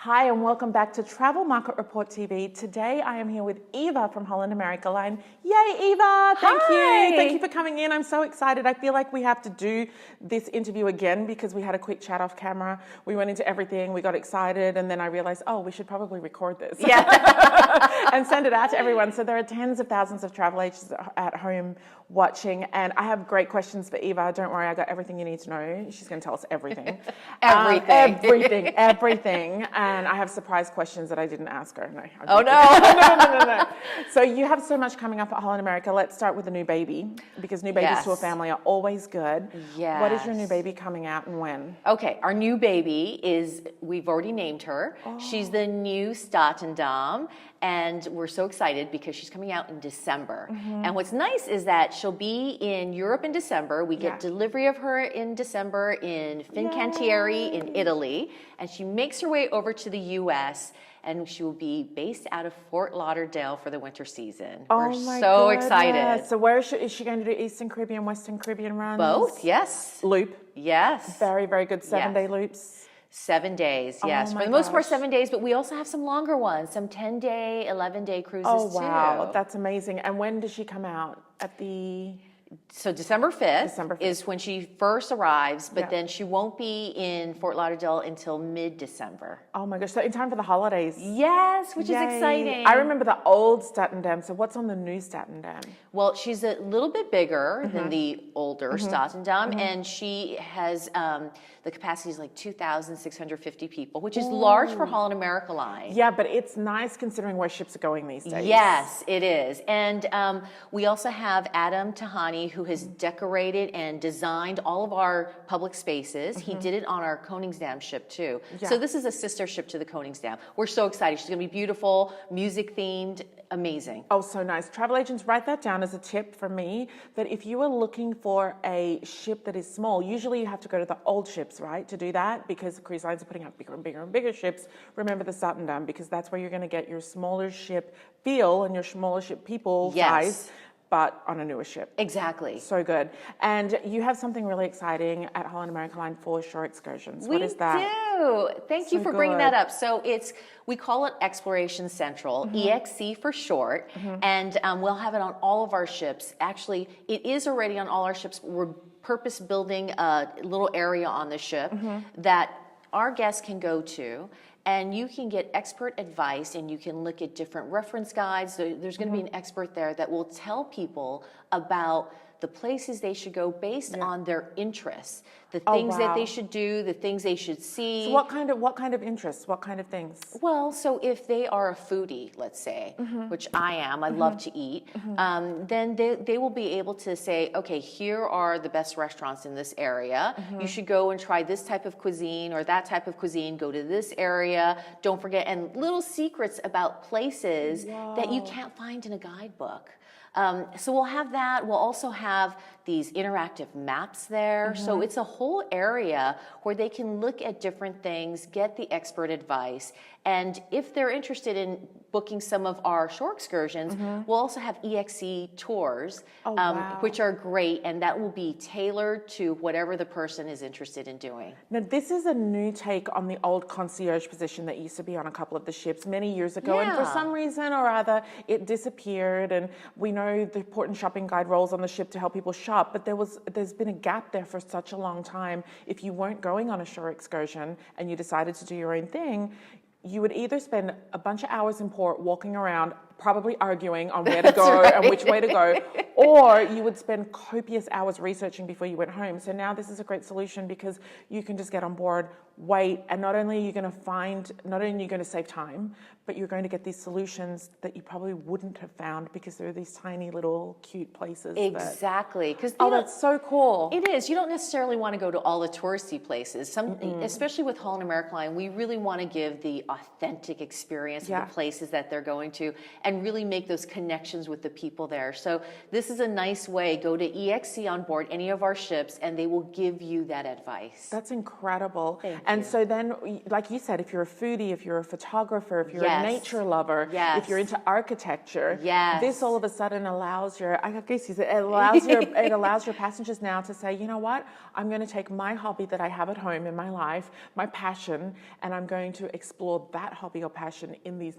Hi and welcome back to Travel Market Report TV. Today I am here with Eva from Holland America Line. Yay, Eva! Thank you. Thank you for coming in. I'm so excited. I feel like we have to do this interview again because we had a quick chat off camera. We went into everything, we got excited, and then I realized, oh, we should probably record this. Yeah. and send it out to everyone. So there are tens of thousands of travel agents at home watching, and I have great questions for Eva. Don't worry, I got everything you need to know. She's going to tell us everything. Everything. And I have surprise questions that I didn't ask her. No. Oh, no. No. So you have so much coming up at Holland America. Let's start with the new baby, because new babies to a family are always good. Yes. What is your new baby coming out and when? Okay, our new baby is, we've already named her. Oh. She's the Nieuw Statendam, and we're so excited because she's coming out in December. Mm-hmm. And what's nice is that she'll be in Europe in December. We get delivery of her in December in Fincantieri in Italy, and she makes her way over to the U.S., and she will be based out of Fort Lauderdale for the winter season. We're so excited. So where is she going to do Eastern Caribbean, Western Caribbean runs? Both, yes. Loop? Yes. Very, very good 7-day loops? 7 days, yes. For the most part, 7 days, but we also have some longer ones, some 10-day, 11-day cruises too. Oh, wow. That's amazing. And when does she come out? At the... So December 5th is when she first arrives, but then she won't be in Fort Lauderdale until mid-December. Oh my gosh, so in time for the holidays. Yes, which is exciting. I remember the old Statendam, so what's on the new Statendam? Well, she's a little bit bigger than the older Statendam, and she has, the capacity is like 2,650 people, which is large for Holland America Line. Yeah, but it's nice considering where ships are going these days. Yes, it is. And we also have Adam Tahani, who has decorated and designed all of our public spaces. He did it on our Koningsdam ship too. Yeah. So this is a sister ship to the Koningsdam. We're so excited. She's going to be beautiful, music themed, amazing. Oh, so nice. Travel agents, write that down as a tip from me, that if you are looking for a ship that is small, usually you have to go to the old ships, right, to do that, because the cruise lines are putting out bigger and bigger and bigger ships. Remember the Statendam, because that's where you're going to get your smaller ship feel and your smaller ship people size, but on a newer ship. Exactly. So good. And you have something really exciting at Holland America Line for shore excursions. What is that? We do. Thank you for bringing that up. So we call it Exploration Central, EXC for short, and we'll have it on all of our ships. Actually, it is already on all our ships. We're purpose building a little area on the ship that our guests can go to, and you can get expert advice, and you can look at different reference guides. There's going to be an expert there that will tell people about the places they should go based on their interests, the things that they should do, the things they should see. So what kind of interests? What kind of things? Well, so if they are a foodie, let's say, which I am, I love to eat, then they will be able to say, okay, here are the best restaurants in this area. You should go and try this type of cuisine or that type of cuisine. Go to this area. Don't forget, and little secrets about places that you can't find in a guidebook. So we'll have that. We'll also have these interactive maps there. So it's a whole area where they can look at different things, get the expert advice. And if they're interested in booking some of our shore excursions, we'll also have EXC tours, which are great. And that will be tailored to whatever the person is interested in doing. Now, this is a new take on the old concierge position that used to be on a couple of the ships many years ago. And for some reason or other, it disappeared. And we know the important shopping guide roles on the ship to help people shop. But there's been a gap there for such a long time. If you weren't going on a shore excursion and you decided to do your own thing, you would either spend a bunch of hours in port walking around, probably arguing on where to go and which way to go, or you would spend copious hours researching before you went home. So now this is a great solution because you can just get on board, wait, and not only are you going to save time, but you're going to get these solutions that you probably wouldn't have found because they're these tiny little cute places. Exactly. That's so cool. It is. You don't necessarily want to go to all the touristy places. Especially with Holland America Line, we really want to give the authentic experience of the places that they're going to. and really make those connections with the people there. So this is a nice way. Go to EXC on board any of our ships, and they will give you that advice. That's incredible. Thank and you. so then, like you said, if you're a foodie, if you're a photographer, if you're Yes. a nature lover, Yes. if you're into architecture, Yes. this all of a sudden allows it allows your passengers now to say, you know what, I'm going to take my hobby that I have at home in my life, my passion, and I'm going to explore that hobby or passion in these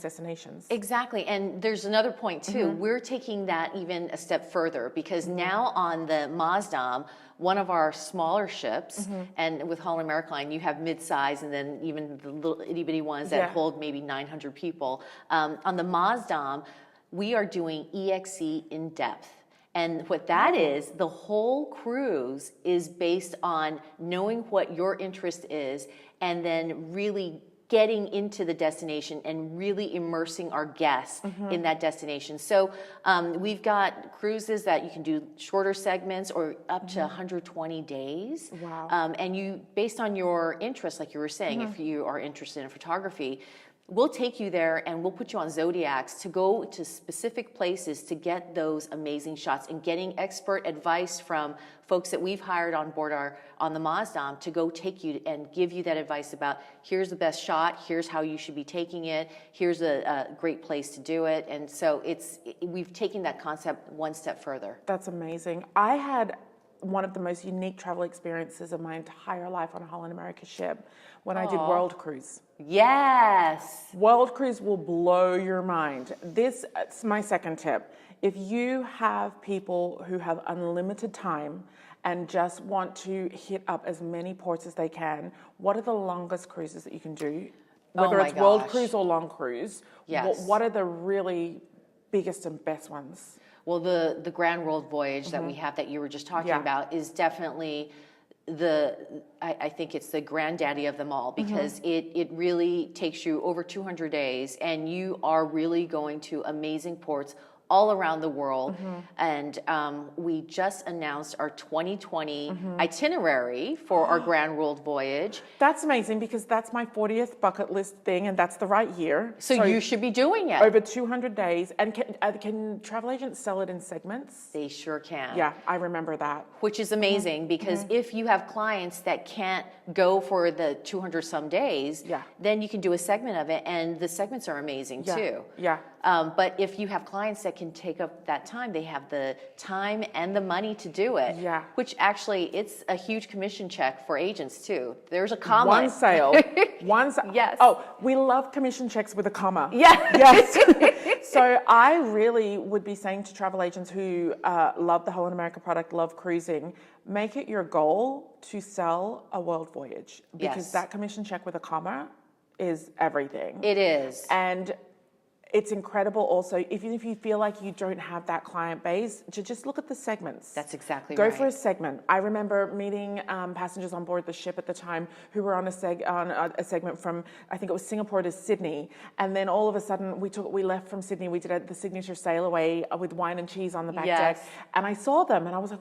destinations. Exactly. And there's another point too. We're taking that even a step further, because now on the Koningsdam, one of our smaller ships, and with Holland America Line, you have mid-size and then even the little itty-bitty ones that hold maybe 900 people. On the Koningsdam, we are doing EXC in depth. And what that is, the whole cruise is based on knowing what your interest is and then really getting into the destination and really immersing our guests in that destination. So we've got cruises that you can do shorter segments or up to 120 days. Wow. And you, based on your interest, like you were saying, if you are interested in photography, we'll take you there and we'll put you on Zodiacs to go to specific places to get those amazing shots, and getting expert advice from folks that we've hired on board on the Koningsdam to go take you and give you that advice about, here's the best shot, here's how you should be taking it, here's a great place to do it. And so we've taken that concept one step further. That's amazing. I had one of the most unique travel experiences of my entire life on a Holland America ship when I did World Cruise. Yes. World Cruise will blow your mind. It's my second tip. If you have people who have unlimited time and just want to hit up as many ports as they can, what are the longest cruises that you can do? Whether it's World Cruise or long cruise, what are the really biggest and best ones? Well, the Grand World Voyage that we have that you were just talking about is definitely I think it's the granddaddy of them all, because it really takes you over 200 days and you are really going to amazing ports all around the world. And we just announced our 2020 itinerary for our Grand World Voyage. That's amazing, because that's my 40th bucket list thing, and that's the right year. So you should be doing it. Over 200 days. And can travel agents sell it in segments? They sure can. Yeah, I remember that. Which is amazing, because if you have clients that can't go for the 200 some days, then you can do a segment of it, and the segments are amazing too. Yeah. But if you have clients that can take up that time, they have the time and the money to do it. Yeah. Which actually, it's a huge commission check for agents too. There's a comma. One sale. Yes. Oh, we love commission checks with a comma. Yeah. Yes. So I really would be saying to travel agents who love the Holland America product, love cruising, make it your goal to sell a world voyage, because that commission check with a comma is everything. It is. And it's incredible also, even if you feel like you don't have that client base, to just look at the segments. That's exactly right. right. Go for a segment. I remember meeting passengers on board the ship at the time who were on a segment from, I think it was Singapore to Sydney. And then all of a sudden we left from Sydney, we did the signature sail away with wine and cheese on the back deck. And I saw them and I was like,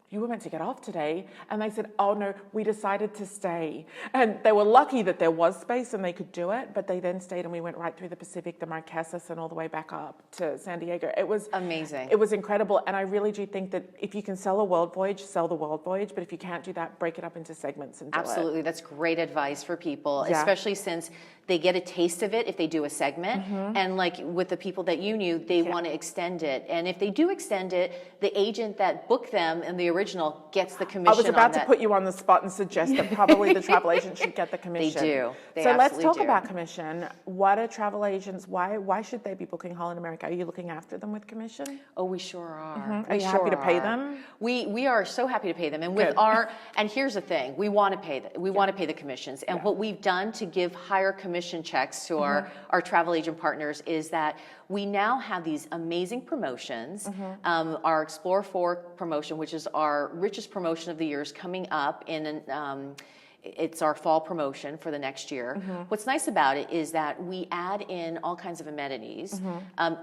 you were meant to get off today. And they said, oh no, we decided to stay. And they were lucky that there was space and they could do it, but they then stayed and we went right through the Pacific, the Marquesas, and all the way back up to San Diego. It was amazing. It was incredible. And I really do think that if you can sell a world voyage, sell the world voyage. But if you can't do that, break it up into segments and do Absolutely. it. That's great advice for people, especially since they get a taste of it if they do a segment. And like with the people that you knew, they want to extend it. And if they do extend it, the agent that booked them in the original gets the commission. I was about to put you on the spot and suggest that probably the travel agent should get the commission. They do. So let's talk about commission. What are travel agents? Why should they be booking Holland America? Are you looking after them with commission? Oh, we sure are. Are you happy to pay them? We are so happy to pay them. And with and here's the thing, we want to pay want to pay the commissions. And what we've done to give higher commission checks to our travel agent partners is that we now have these amazing promotions. Our Explore 4 promotion, which is our richest promotion of the year, is coming up in it's our fall promotion for the next year. What's nice about it is that we add in all kinds of amenities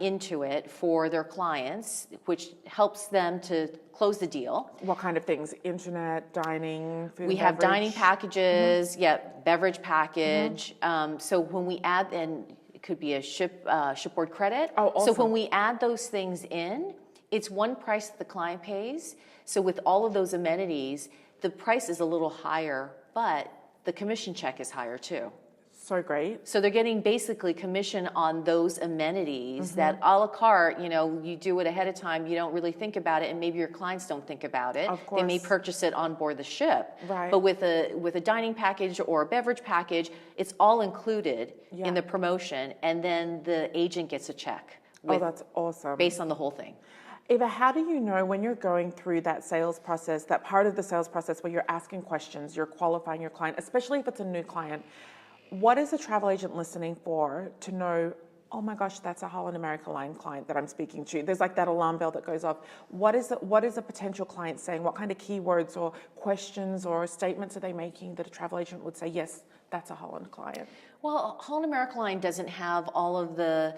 into it for their clients, which helps them to close the deal. What kind of things? Internet, dining, food, we have dining packages, beverage package. So when we add in could be a shipboard credit. Oh, awesome. So when we add those things in, it's one price that the client pays. So with all of those amenities, the price is a little higher, but the commission check is higher too. So great. So they're getting basically commission on those amenities that a la carte, you know, you do it ahead of time, you don't really think about it, and maybe your clients don't think about it. Of course. They may purchase it on board the ship. Right. But with a dining package or a beverage package, it's all included Yeah. in the promotion, and then the agent gets a check. Oh, that's awesome. Based on the whole thing. Eva, how do you know when you're going through that sales process, that part of the sales process where you're asking questions, you're qualifying your client, especially if it's a new client, what is a travel agent listening for to know, oh my gosh, that's a Holland America Line client that I'm speaking to? There's like that alarm bell that goes off. What is a potential client saying? What kind of keywords or questions or statements are they making that a travel agent would say, yes, that's a Holland client? Well, Holland America Line doesn't have all of the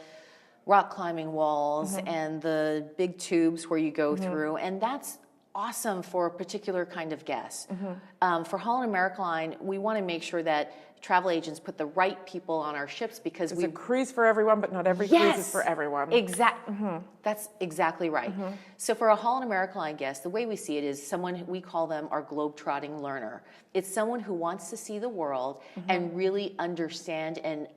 rock climbing walls and the big tubes where you go through, and that's awesome for a particular kind of guest. For Holland America Line, we want to make sure that travel agents put the right people on our ships because It's a cruise for everyone, but not every cruise is for everyone. That's exactly right. So for a Holland America Line guest, the way we see it is someone, we call them our globe-trotting learner. It's someone who wants to see the world and really understand and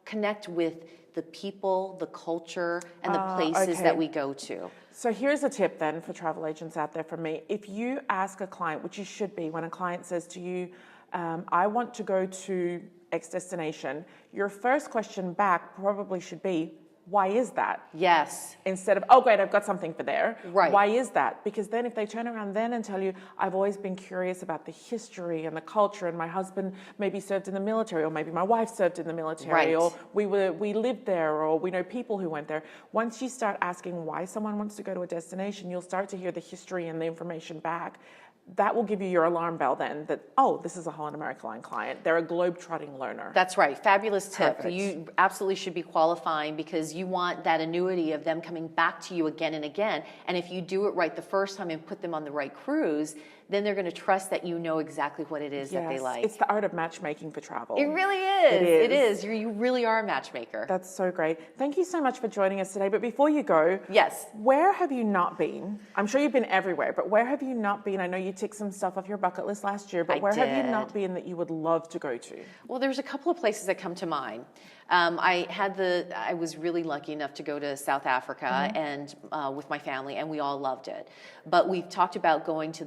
connect with the people, the culture, and the places that we go to. So here's a tip then for travel agents out there from me. If you ask a client, which you should be, when a client says to you, I want to go to X destination, your first question back probably should be, why is that? Yes. Instead of, oh great, I've got something for there. Right. Why is that? Because then if they turn around then and tell you, I've always been curious about the history and the culture, and my husband maybe served in the military, or maybe my wife served in the military, or we lived there, or we know people who went there. Once you start asking why someone wants to go to a destination, you'll start to hear the history and the information back. That will give you your alarm bell then that, oh, this is a Holland America Line client. They're a globe-trotting learner. That's right. Fabulous tip. Perfect. You absolutely should be qualifying because you want that annuity of them coming back to you again and again. And if you do it right the first time and put them on the right cruise, then they're going to trust that you know exactly what it is that they like. It's the art of matchmaking for travel. It really is. It is. You really are a matchmaker. That's so great. Thank you so much for joining us today. But before you go, yes, where have you not been? I'm sure you've been everywhere, but where have you not been? I know you ticked some stuff off your bucket list last year, but where have you not been that you would love to go to? Well, there's a couple of places that come to mind. I was really lucky enough to go to South Africa and with my family, and we all loved it. But we've talked about going to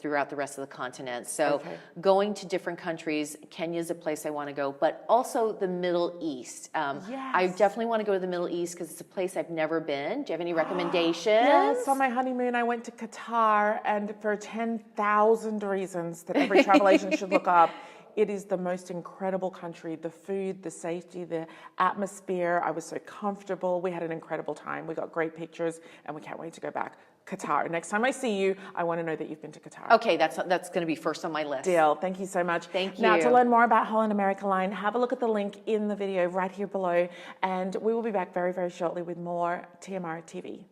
throughout the rest of the continent. So going to different countries. Kenya is a place I want to go, but also the Middle East. I definitely want to go to the Middle East because it's a place I've never been. Do you have any recommendations? Yes, on my honeymoon, I went to Qatar, and for 10,000 reasons that every travel agent should look up. It is the most incredible country. The food, the safety, the atmosphere. I was so comfortable. We had an incredible time. We got great pictures, and we can't wait to go back. Qatar. Next time I see you, I want to know that you've been to Qatar. Okay, that's going to be first on my list. Deal. Thank you so much. Thank you. Now, to learn more about Holland America Line, have a look at the link in the video right here below, and we will be back very, very shortly with more TMR TV.